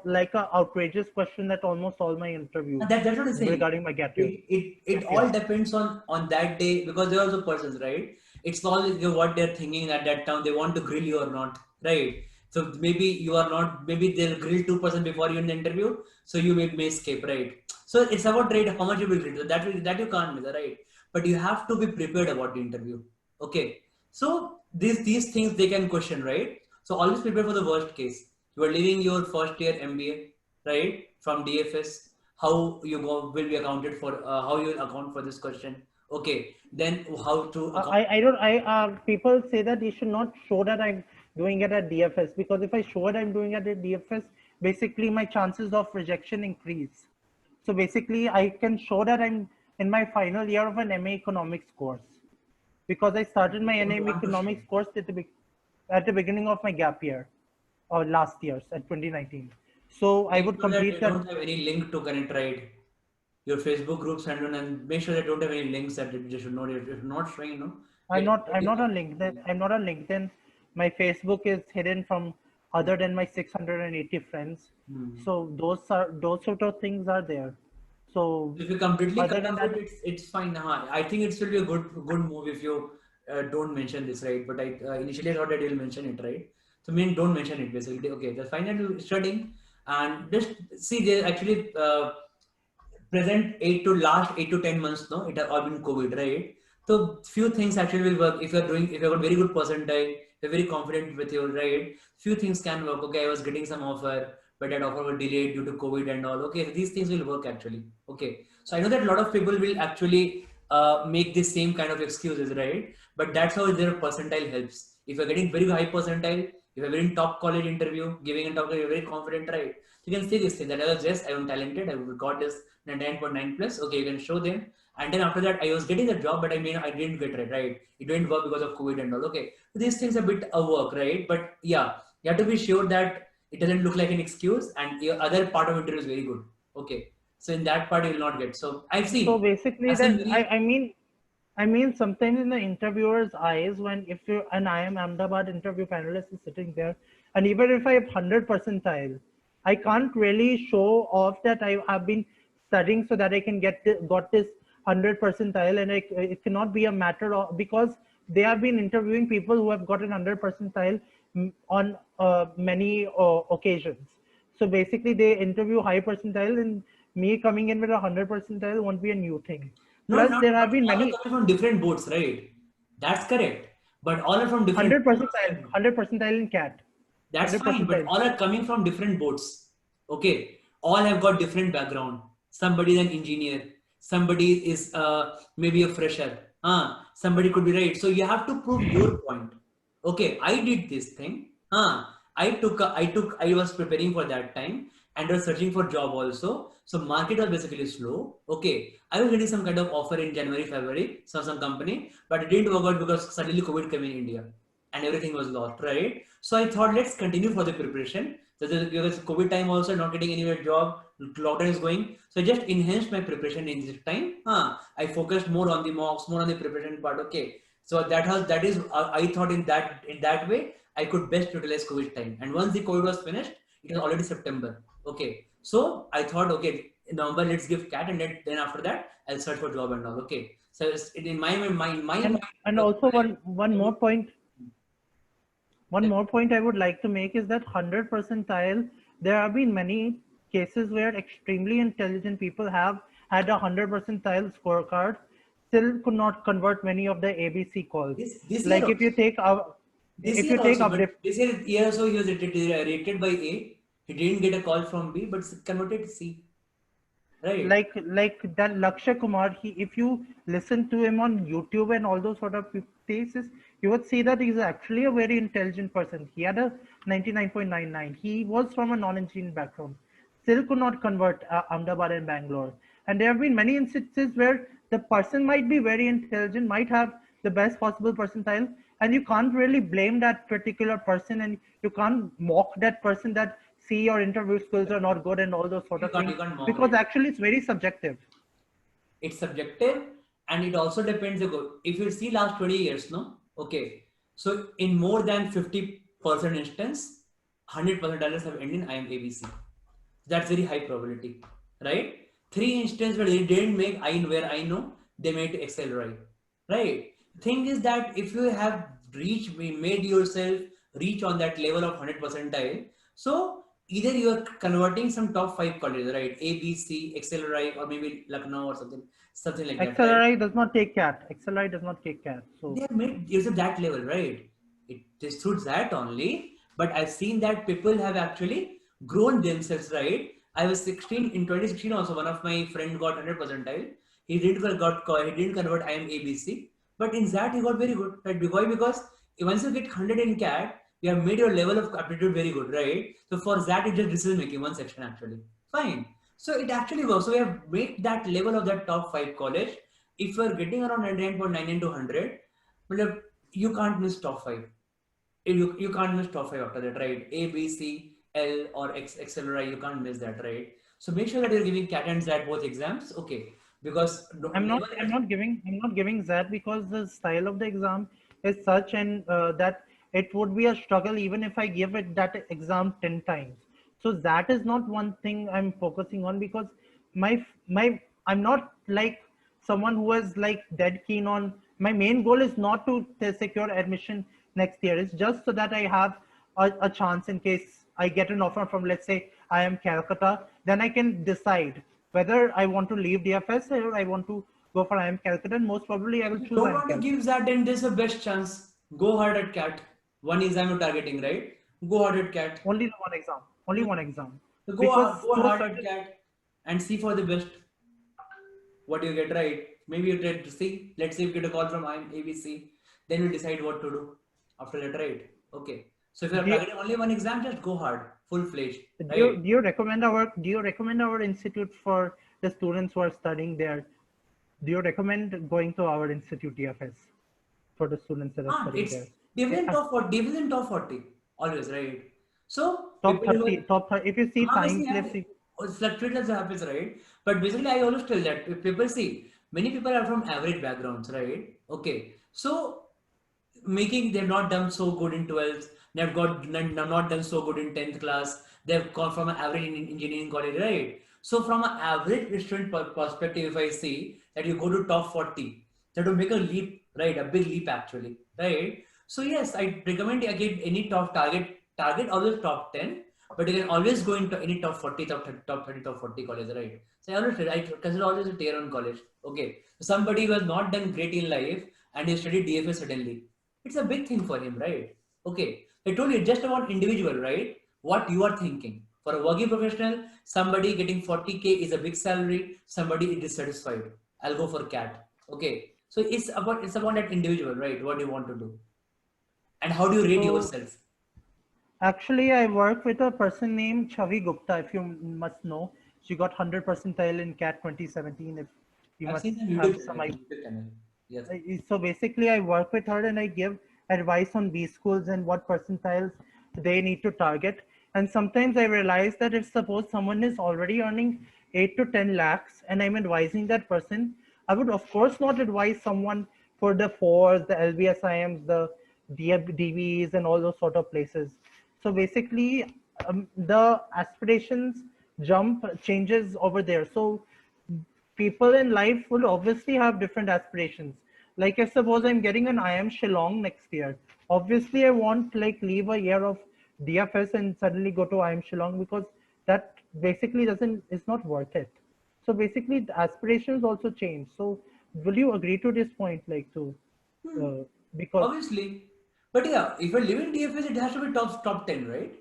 like a outrageous question that almost all my interviews that's what I'm saying. regarding my gap year. It Yeah. all depends on that day, because they're also persons, right? It's all what they're thinking at that time. They want to grill you or not, right? So maybe you are not. Maybe they'll grill 2% before you in the interview, so you may escape, right? So it's about, right, how much you will grill. So that you can't measure, right? But you have to be prepared about the interview. Okay. So these things they can question, right? So always prepare for the worst case. You are leaving your first year MBA, right, from DFS. How you go will be accounted for, how you will account for this question. Okay, then how to account. I don't I People say that you should not show that I'm doing it at DFS, because if I show it I'm doing it at DFS, basically my chances of rejection increase. So basically I can show that I'm in my final year of an MA economics course, because I started my Don't NA want to show. economics course at the beginning of my gap year, or last year's at 2019. So I Make would sure that complete they that. don't have any link to connect, right? Your Facebook groups and make sure they don't have any links that they should know. If not showing, get I'm not the on LinkedIn. I'm not on LinkedIn. My Facebook is hidden from other than my 680 friends. hmm. So those sort of things are there. So If you completely other cut than off that, it, it's fine. I think it will be a good move if you don't mention this, right? But I initially thought that you'll mention it, right? So mean don't mention it basically. Okay, that's fine. That you're studying and just see they actually present 8 to 10 months. No, it has all been COVID, right? So few things actually will work if if you're a very good percentile, you're very confident with your, right? Few things can work. Okay, I was getting some offer, but that offer was delayed due to COVID and all. Okay, these things will work actually. Okay, So I know that a lot of people will actually make the same kind of excuses, right? But that's how their percentile helps. If you're getting very high percentile, if you're getting top college interview, giving a top, you're very confident, right? You can say this thing that I was yes, I am talented, I got this 99.9 plus. Okay, you can show them. And then after that, I was getting a job, but I mean, I didn't get it, right? It didn't work because of COVID and all. Okay, so these things a bit a work, right? But yeah, you have to be sure that it doesn't look like an excuse, and your other part of interview is very good. Okay, so in that part you will not get. So So basically, I've seen that very I mean, sometimes in the interviewer's eyes, when if you and I am Ahmedabad interview panelist is sitting there, and even if I have 100 percentile, I can't really show off that I have been studying so that I can got this 100 percentile, and it cannot be a matter of, because they have been interviewing people who have gotten 100 percentile on many occasions. So basically, they interview high percentile, and me coming in with a 100 percentile won't be a new thing. no, Plus, not there have been all are many coming from different boards, right? That's correct. But all are from different 100 boards. percentile, 100 percentile in CAT, That's 100 fine, but percentile. all are coming from different boards. Okay, all have got different background. Somebody is an engineer, somebody is maybe a fresher. Somebody could be right. So you have to prove your point. Okay, I did this thing. I was preparing for that time and was searching for job also. So market was basically slow. Okay, I was getting some kind of offer in January, February, some company, but it didn't work out because suddenly COVID came in India and everything was lost, right? So I thought let's continue for the preparation. So because COVID time also not getting anywhere job, lockdown is going. So I just enhanced my preparation in this time. I focused more on the mocks, more on the preparation part. Okay. So that is I thought in that way I could best utilize COVID time. And once the COVID was finished, it was already September. Okay. So I thought okay, in November let's give CAT and then after that I'll search for job and all. Okay. So in my mind. And also one more point I would like to make is that 100 percentile, there have been many cases where extremely intelligent people have had a 100 percentile scorecard, still could not convert many of the ABC calls. This year Like also. This if you year take also, but uplift, this year also he was rated by A. He didn't get a call from B, but converted to C. Right? like that Lakshay Kumar, he, if you listen to him on YouTube and all those sort of places, you would see that he's actually a very intelligent person. He had a 99.99. He was from a non-engineering background, still could not convert Ahmedabad and Bangalore. And there have been many instances where the person might be very intelligent, might have the best possible percentile, and you can't really blame that particular person, and you can't mock that person that see your interview skills are not good and all those sort of You things, can't mock because it. actually it's very subjective. It's subjective, and it also depends. If you see last 20 years, no, okay. So in more than 50% instance, 100% have ended in I am ABC. That's very high probability, right? Three instances where they didn't make I where I know, they made Excel right? Thing is that if you have made yourself reach on that level of 100 percentile, so either you are converting some top five colleges, right? A, B, C, Accelerate, or maybe Lucknow or something like that, right? XLRI does not take CAT. XLRI does not take CAT. They So have made use of that level, right? It is through that only. But I've seen that people have actually grown themselves, right? I was 16 in 2016 also. One of my friend got 100 percentile. He didn't convert I am ABC, but in that he got very good, right? Why? Because once you get 100 in CAT, you have made your level of aptitude very good, right? So for that, it just decision making one section actually. Fine. So it actually works. So we have made that level of that top five college. If you are getting around 99.99 to 100, well, you can't miss top five. You can't miss top five after that, right? A, B, C, L or X, Accelerate, you can't miss that, right? So make sure that you're giving CAT and ZAT both exams, okay? Because never. I'm not giving that because the style of the exam is such, and that it would be a struggle even if I give it that exam 10 times. So that is not one thing I'm focusing on, because my I'm not like someone who is like dead keen on, my main goal is not to secure admission next year. It's just so that I have a chance in case I get an offer from, let's say, I am Calcutta, then I can decide whether I want to leave DFS or I want to go for IIM Calcutta, and most probably I will choose Don't IIM want to Calcutta. give that, and there's a best chance. Go hard at CAT. One exam you're targeting, right? Go hard at CAT. Only the one exam. Only one exam. So Because go to a hard at certain CAT and see for the best. what you get right. Maybe you get to see, let's say you get a call from IIM ABC, then you decide what to do after that, right? Okay. So if you're Do you, targeting only one exam, just go hard, full-fledged, do you, right? do you recommend our institute for the students who are studying there? Do you recommend going to our institute DFS for the students that are studying It's there? dividend Yeah, of 40, dividend of 40, always, right? So top people who 30, are, top 30. If you see obviously, times, yeah, let's see. fluctuates happens, right? But basically, I always tell that if people see, many people are from average backgrounds, right? Okay, so making they've not done so good in 12th, they've not done so good in 10th class, they've gone from an average in engineering college, right? So from an average student perspective, if I see that you go to top 40, that will make a leap, right? A big leap actually, right? So yes, I recommend again any target always top 10, but you can always go into any top 40, top 30, top 40 college, right? So I consider always a tier 1 college. Okay, somebody who has not done great in life and he studied DFS suddenly, it's a big thing for him, right? Okay, I told you just about individual, right? What you are thinking. For a working professional, somebody getting 40K is a big salary, somebody is dissatisfied. I'll go for CAT. Okay. So it's about that individual, right? What you want to do. And how do you rate So yourself? actually, I work with a person named Chavi Gupta, if you must know. She got 100 percentile in CAT 2017, if you I've must seen the have YouTube some channel. idea. YouTube channel. Yes. So basically, I work with her and I give advice on B schools and what percentiles they need to target. And sometimes I realize that if suppose someone is already earning 8 to 10 lakhs and I'm advising that person, I would of course not advise someone for the fours, the LBSIMs, the DVs, and all those sort of places. So basically, the aspirations jump changes over there. So people in life will obviously have different aspirations. Like if suppose I'm getting an IIM Shillong next year, obviously I won't like leave a year of DFS and suddenly go to IIM Shillong, because that basically doesn't is not worth it. So basically the aspirations also change. So will you agree to this point, like to Hmm. uh, because Obviously. But yeah, if you're living DFS, it has to be top 10, right?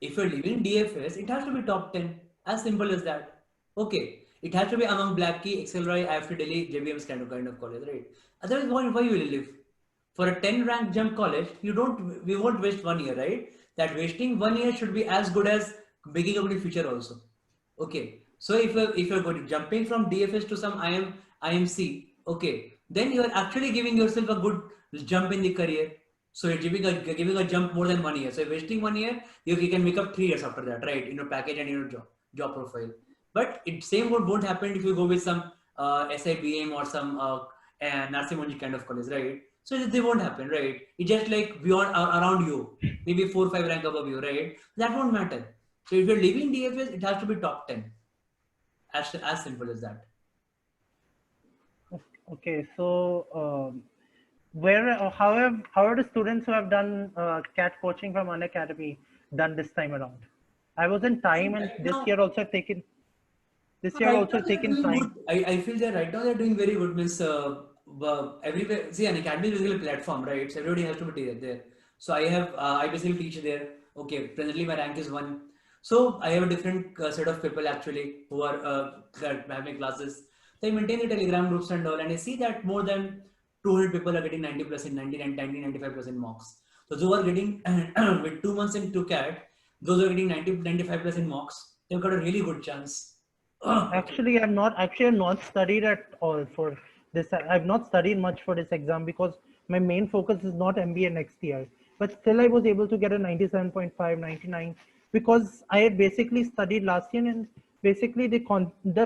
If you're leaving DFS, it has to be top 10. As simple as that. Okay. It has to be among Black Key, XLRI, IIFT Delhi, JBM's kind of college, right? Otherwise, why you will live? For a 10 rank jump college, we won't waste 1 year, right? That wasting 1 year should be as good as making up in the future also. Okay. So if you're going jumping from DFS to some IMC, okay, then you are actually giving yourself a good jump in the career. So you're giving a jump more than 1 year. So wasting 1 year, you can make up 3 years after that, right? In your package and in your job profile. But it same won't happen if you go with some SIBM or some Narsimhanji kind of college, right? So they won't happen, right? It's just like beyond around you, maybe 4 or 5 rank above you, right? That won't matter. So if you're leaving DFS, it has to be top 10. As simple as that. okay, so where how are the students who have done CAT coaching from Unacademy done this time around? I was in See, time, and this year right also now have they're taken doing good. time. I feel that right now they're doing very good. Means everywhere. See, an academy is basically a platform, right? So everybody has to be there. So I basically teach there. Okay, presently my rank is 1. So I have a different set of people actually who are having classes. So I maintain the Telegram groups and all, and I see that more than 200 people are getting 90 plus in 95% marks. So those who are getting with 2 months into CAT, those who are getting 90 95% in marks, they've got a really good chance. Okay. I've not studied at all for this. I've not studied much for this exam because my main focus is not MBA next year. But still, I was able to get a 97.5, 99, because I had basically studied last year, and basically the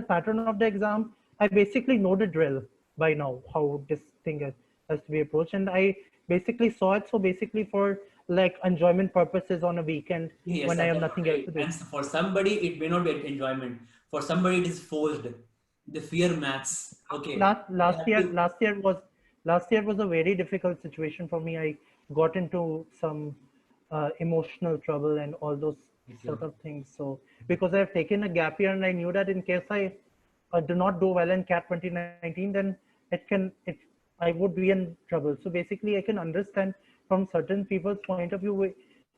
pattern of the exam, I basically know the drill by now, how this thing has to be approached, and I basically saw it. So basically, for like enjoyment purposes on a weekend Yes, when I have that's nothing else right. to do. And for somebody, it may not be enjoyment. For somebody, it is forced. They fear maths. Okay. last They last have year to. last year was last year was a very difficult situation for me. I got into some emotional trouble and all those Okay. sort of things. So because I've taken a gap year, and I knew that in case I do not do well in CAT 2019, then I would be in trouble. So basically, I can understand from certain people's point of view,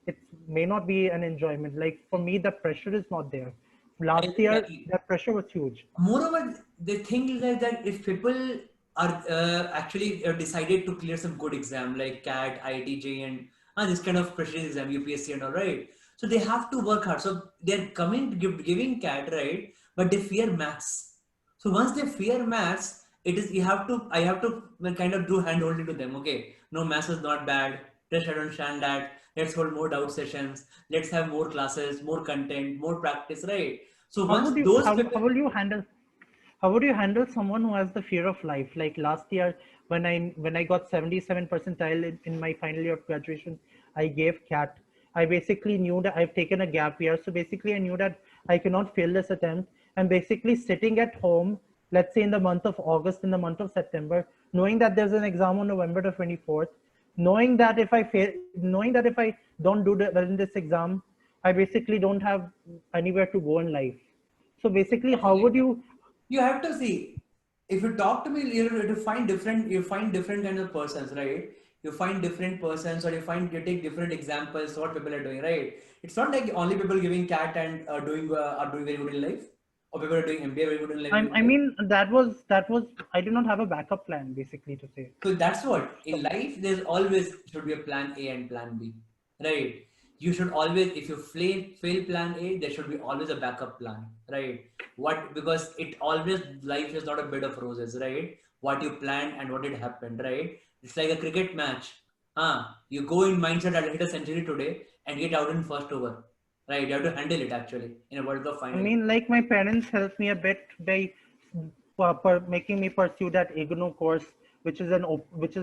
it may not be an enjoyment. Like for me, the pressure is not there. Last year, the pressure was huge. Moreover, the thing is that if people are actually decided to clear some good exam like CAT, IIT, and this kind of prestigious exam, UPSC and all, right? So they have to work hard. So they're coming giving CAT, right? But they fear maths. So once they fear maths, it is I have to kind of do hand holding to them. Okay, no, maths is not bad. Just understand that. Let's hold more doubt sessions. Let's have more classes, more content, more practice, right? So How once would you those how, people, how will you handle how would you handle someone who has the fear of life? Like last year, when I got 77 percentile in my final year of graduation, I gave CAT. I basically knew that I've taken a gap year, so basically I knew that I cannot fail this attempt. And basically sitting at home, let's say in the month of August, in the month of September, knowing that there's an exam on November the 24th, knowing that if I fail, knowing that if I don't do well in this exam, I basically don't have anywhere to go in life. So basically, how would you? you have to see, if you talk to me, you find different kind of persons, right? You find different persons, or you take different examples what people are doing, right? It's not like only people giving CAT and are doing very good in life, or people are doing MBA very good in life, I mean, that was I did not have a backup plan basically to say. so that's what So in life there's always should be a plan A and plan B, right? You should always, if you fail plan A, there should be always a backup plan, right? What, because it always, life is not a bed of roses, right? What you planned and what did happen, right? It's like a cricket match. You go in mindset, I'll hit a century today and get out in first over, right? You have to handle it actually in a World Cup I final. mean, like my parents helped me a bit by making me pursue that IGNO course, which is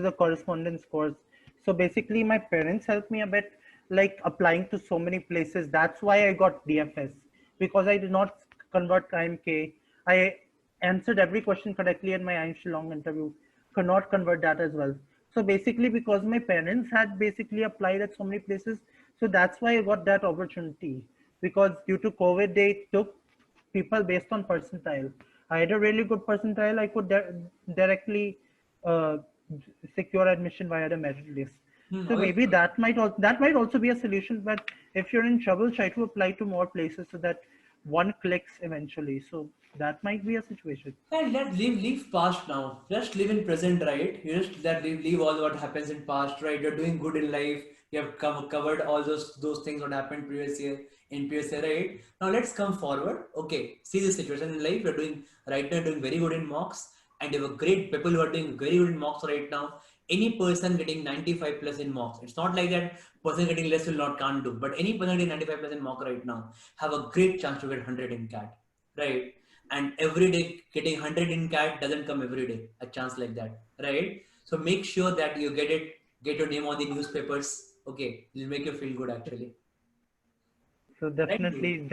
a correspondence course. So basically, my parents helped me a bit, like applying to so many places. That's why I got DFS, because I did not convert IMK. I answered every question correctly in my Einstein interview. Could not convert that as well. So basically, because my parents had basically applied at so many places, so that's why I got that opportunity. Because due to COVID, they took people based on percentile. I had a really good percentile. I could directly uh, secure admission via the merit list. So maybe Okay. that might also be a solution. But if you're in trouble, try to apply to more places so that one clicks eventually. So that might be a situation. And let leave past now. Just live in present, right? You just leave all what happens in past, right? You're doing good in life. You have covered all those things what happened previous year in previous year, right? Now let's come forward. Okay, see the situation in life. You're doing right now, doing very good in mocks, and you have a great people who are doing very good in mocks right now. Any person getting 95 plus in mocks, it's not like that person getting less will not can't do, but any person getting 95 plus in mock right now have a great chance to get 100 in CAT, right? And every day getting 100 in CAT doesn't come every day, a chance like that, right? So make sure that you get your name on the newspapers. Okay, it'll make you feel good actually, So right, dude?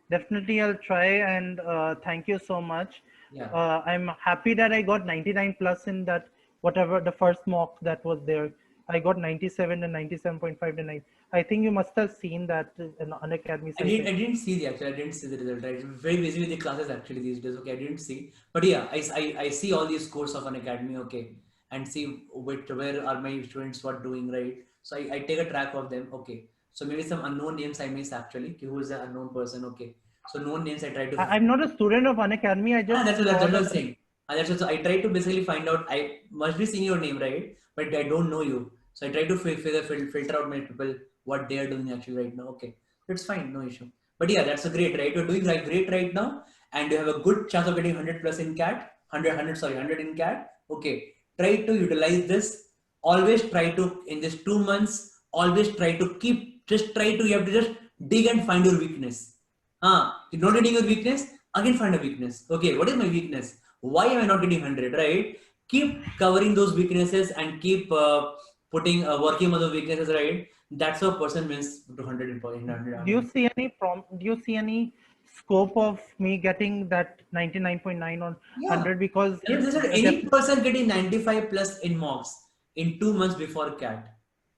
definitely I'll try, and thank you so much. Yeah, I'm happy that I got 99 plus in that whatever the first mock that was there. I got 97 and 97.5 to 9. I think you must have seen that in Unacademy I site. didn't see the actually. I didn't see the result. Right, I'm very busy with the classes actually these days. Okay, I didn't see, but yeah, I see all these scores of Unacademy. Okay, and see where are my students what doing, right. So I take a track of them. Okay, so maybe some unknown names I miss actually. Who is an unknown person? Okay, so known names I try to. I'm not a student of Unacademy. I just That's saw what the. I'm saying. That's what, so I try to basically find out. I must be seeing your name, right? But I don't know you. So I try to filter out my people, what they are doing actually right now. Okay, it's fine, no issue. But yeah, that's a great, right? You're doing like great right now, and you have a good chance of getting 100 plus in CAT, 100 in CAT. Okay, try to utilize this. Always try to, in this 2 months, always try to just try to, you have to just dig and find your weakness. You're not getting your weakness, again find a weakness. Okay, what is my weakness? Why am I not getting 100, right? Keep covering those weaknesses and keep working on those weaknesses, right? That's how a person wins to 100 in point. Do you see any scope of me getting that 99.9 on Yeah. 100? Because They said any person getting 95 plus in mocks in 2 months before CAT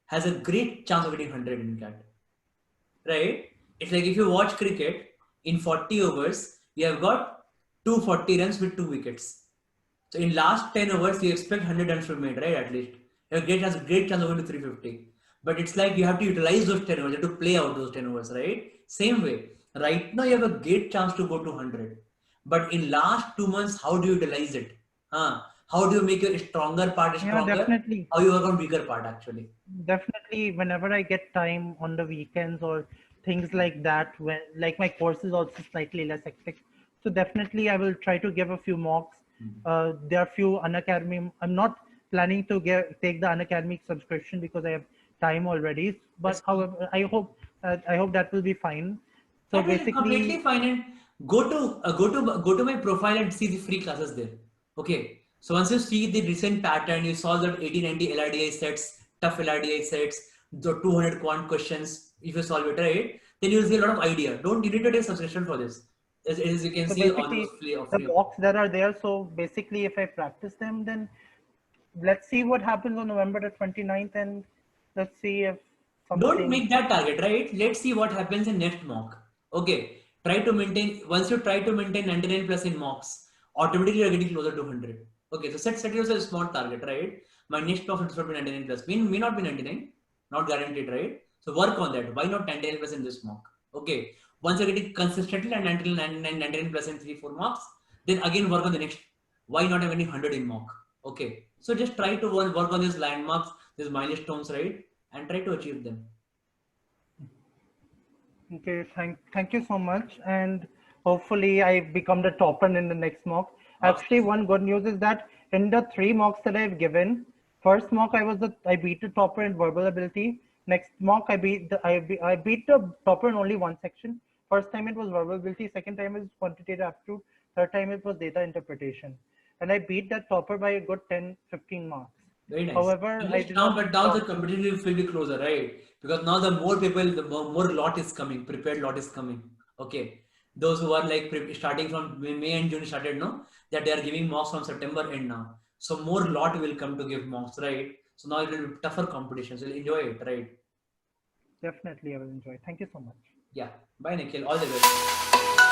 has a great chance of getting 100 in CAT, right? It's like if you watch cricket in 40 overs, you have got 240 runs with 2 wickets. So in last 10 overs, you expect 100 runs to be made, right? At least. Has a great chance of going to 350. But it's like you have to utilize those 10 overs, you have to play out those 10 overs, right? Same way. Right now you have a great chance to go to 100. But in last 2 months, how do you utilize it? How do you make your stronger part Yeah, stronger? definitely. How you work on weaker part actually? Definitely, whenever I get time on the weekends or things like that, when like my course is also slightly less hectic, so definitely I will try to give a few mocks. There are few Unacademy. I'm not planning to take the Unacademy subscription because I have time already. That's But cool. however, I hope that will be fine. So That will be completely basically, fine. And go to my profile and see the free classes there. Okay. So once you see the recent pattern, you saw that 80-90 LRDI sets, tough LRDI sets, the 200 quant questions. If you solve it right, then you'll see a lot of idea. Don't you need to take subscription for this. As you can so see, all those basically free of the free. mocks that are there. So basically, if I practice them, then let's see what happens on November the 29th, and let's see if Don't something. make that target, right? Let's see what happens in next mock. Okay. Try to maintain, once you try to maintain 99 plus in mocks, automatically you're getting closer to 100. Okay. So set yourself a small target, right? My next mock should be 99 plus. May not be 99, not guaranteed, right? So work on that. Why not 99 plus in this mock? Okay. Once you're getting consistently and until 99 plus in 3-4 mocks, then again work on the next. Why not have any 100 in mock? Okay. So just try to work on these landmarks, these milestones, right? And try to achieve them. Okay, thank you so much, and hopefully I become the topper in the next mock. Actually, Absolutely. one good news is that in the three mocks that I've given, first mock I beat the topper in verbal ability. Next mock I beat the topper in only one section. First time it was verbal ability, second time it was quantitative aptitude, third time it was data interpretation, and I beat that topper by a good 10-15 marks. Very nice. However, And I just did now, not but now the top. competitive will be closer, right? Because now the more people, the more lot is coming, prepared lot is coming. Okay. Those who are like starting from May and June started, no, that they are giving mocks from September end now. So more lot will come to give mocks, right? So now it will be tougher competition. So you'll enjoy it, right? Definitely, I will enjoy. Thank you so much. Yeah. Bye, Nikhil. All the best.